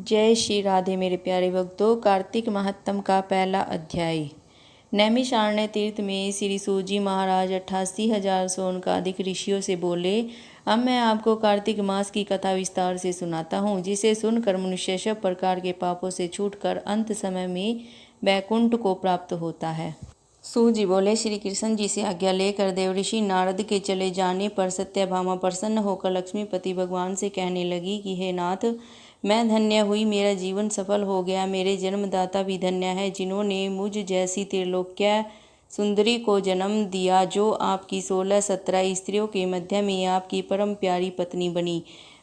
जय श्री राधे मेरे प्यारे भक्तों। कार्तिक महात्म का पहला अध्याय। नैमिषारण्य तीर्थ में श्री सूत जी महाराज 88,000 सोनकादिक ऋषियों से बोले, अब मैं आपको कार्तिक मास की कथा विस्तार से सुनाता हूँ, जिसे सुनकर मनुष्य सब प्रकार के पापों से छूटकर अंत समय में वैकुंठ को प्राप्त होता है। सूत जी बोले, श्री कृष्ण जी से आज्ञा लेकर देवऋषि नारद के चले जाने पर सत्यभामा प्रसन्न होकर लक्ष्मीपति भगवान से कहने लगी कि हे नाथ, मैं धन्य हुई, मेरा जीवन सफल हो गया। मेरे जन्मदाता भी धन्य है, जिन्होंने मुझ जैसी त्रिलोक्य सुंदरी को जन्म दिया, जो आपकी 16-17 स्त्रियों के मध्य में आपकी परम प्यारी पत्नी बनी।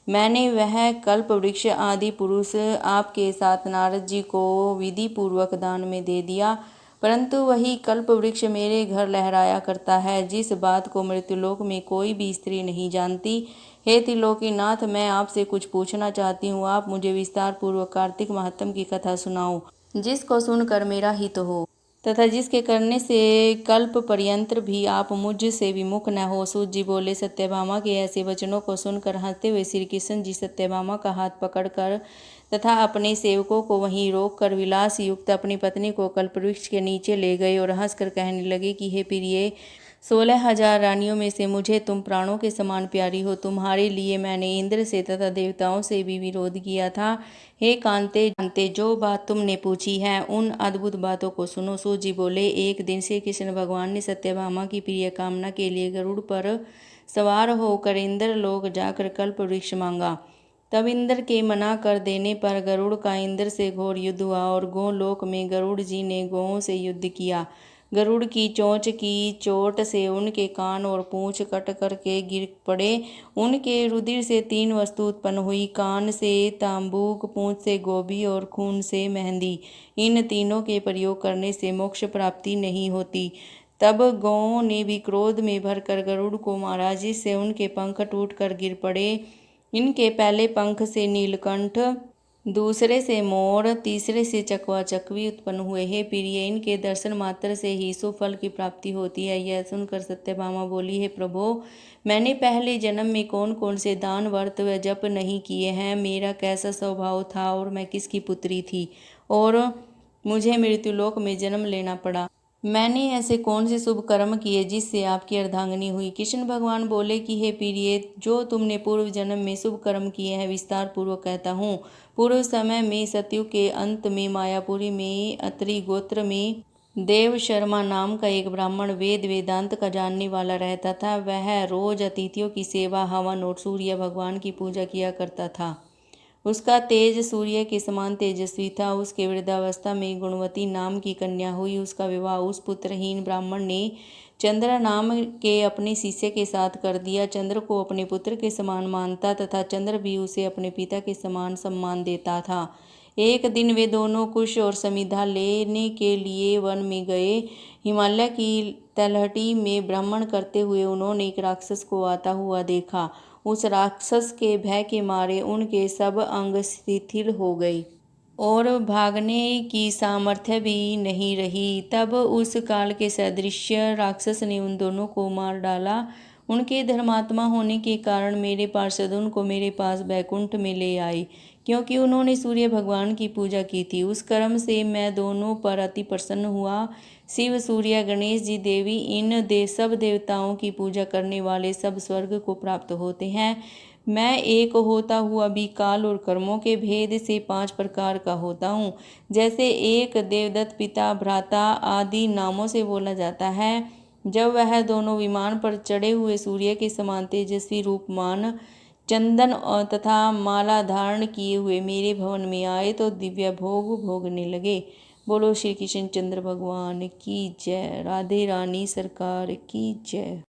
मैंने वह कल्प वृक्ष आदि पुरुष आपके साथ नारद जी को विधि पूर्वक दान में दे दिया, परंतु वही कल्प वृक्ष मेरे घर लहराया करता है, जिस बात को मृत्युलोक में कोई भी स्त्री नहीं जानती। हे त्रिलोकीनाथ, मैं आपसे कुछ पूछना चाहती हूँ। आप मुझे विस्तार पूर्वक कार्तिक महात्म की कथा सुनाओ, जिसको सुनकर मेरा हित हो तथा जिसके करने से कल्प पर्यंत भी आप मुझ से विमुख न हो। सूत जी बोले, सत्यभामा के ऐसे वचनों को सुनकर हंसते हुए श्री कृष्ण जी सत्यभामा का हाथ पकड़कर तथा अपने सेवकों को वहीं रोककर विलास युक्त अपनी पत्नी को कल्पवृक्ष के नीचे ले गए और हंसकर कहने लगे कि हे प्रिय, 16,000 रानियों में से मुझे तुम प्राणों के समान प्यारी हो। तुम्हारे लिए मैंने इंद्र से तथा देवताओं से भी विरोध किया था। हे कांते, जो बात तुमने पूछी है उन अद्भुत बातों को सुनो। सूत जी बोले, एक दिन श्री कृष्ण भगवान ने सत्यभामा की प्रिय कामना के लिए गरुड़ पर सवार होकर इंद्र लोक जाकर कल्प वृक्ष मांगा। तब इंद्र के मना कर देने पर गरुड़ का इंद्र से घोर युद्ध हुआ और गोलोक में गरुड़ जी ने गौओं से युद्ध किया। गरुड़ की चोंच की चोट से उनके कान और पूंछ कट करके गिर पड़े। उनके रुधिर से 3 वस्तु उत्पन्न हुई, कान से तांबूक, पूंछ से गोभी और खून से मेहंदी। इन तीनों के प्रयोग करने से मोक्ष प्राप्ति नहीं होती। तब गौओं ने भी क्रोध में भरकर गरुड़ को मारा, जिससे उनके पंख टूटकर गिर पड़े। इनके पहले पंख से नीलकंठ, दूसरे से मोर, तीसरे से चकवा चकवी उत्पन्न हुए। हे प्रिय, इनके दर्शन मात्र से ही सुफल की प्राप्ति होती है। यह सुनकर सत्यभामा बोली, हे प्रभो, मैंने पहले जन्म में कौन कौन से दान व्रत व जप नहीं किए हैं, मेरा कैसा स्वभाव था और मैं किसकी पुत्री थी और मुझे मृत्युलोक में जन्म लेना पड़ा। मैंने ऐसे कौन से शुभ कर्म किए जिससे आपकी अर्धांगिनी हुई। कृष्ण भगवान बोले कि हे प्रिय, जो तुमने पूर्व जन्म में शुभ कर्म किए हैं विस्तार पूर्वक कहता हूँ। पूर्व समय में सतयुग के अंत में मायापुरी में अत्रि गोत्र में देव शर्मा नाम का एक ब्राह्मण वेद वेदांत का जानने वाला रहता था। वह रोज अतिथियों की सेवा, हवन और सूर्य भगवान की पूजा किया करता था। उसका तेज सूर्य के समान तेजस्वी था। उसके वृद्धावस्था में गुणवती नाम की कन्या हुई। उसका विवाह उस पुत्रहीन ब्राह्मण ने चंद्र नाम के अपने शिष्य के साथ कर दिया। चंद्र को अपने पुत्र के समान मानता तथा चंद्र भी उसे अपने पिता के समान सम्मान देता था। एक दिन वे दोनों कुश और समिधा लेने के लिए वन में गए। हिमालय की तलहटी में भ्रमण करते हुए उन्होंने एक राक्षस को आता हुआ देखा। उस राक्षस के भय के मारे उनके सब अंग शिथिल हो गए और भागने की सामर्थ्य भी नहीं रही। तब उस काल के सदृश्य राक्षस ने उन दोनों को मार डाला। उनके धर्मात्मा होने के कारण मेरे पार्षद उनको मेरे पास बैकुंठ में ले आए, क्योंकि उन्होंने सूर्य भगवान की पूजा की थी। उस कर्म से मैं दोनों पर अति प्रसन्न हुआ। शिव, सूर्य, गणेश जी, देवी, इन सब देवताओं की पूजा करने वाले सब स्वर्ग को प्राप्त होते हैं। मैं एक होता हुआ भी काल और कर्मों के भेद से 5 प्रकार का होता हूँ। जैसे एक देवदत्त, पिता, भ्राता आदि नामों से बोला जाता है। जब वह दोनों विमान पर चढ़े हुए सूर्य के समान तेजस्वी रूपमान, चंदन तथा माला धारण किए हुए मेरे भवन में आए तो दिव्य भोग भोगने लगे। बोलो श्री कृष्ण चंद्र भगवान की जय। राधे रानी सरकार की जय।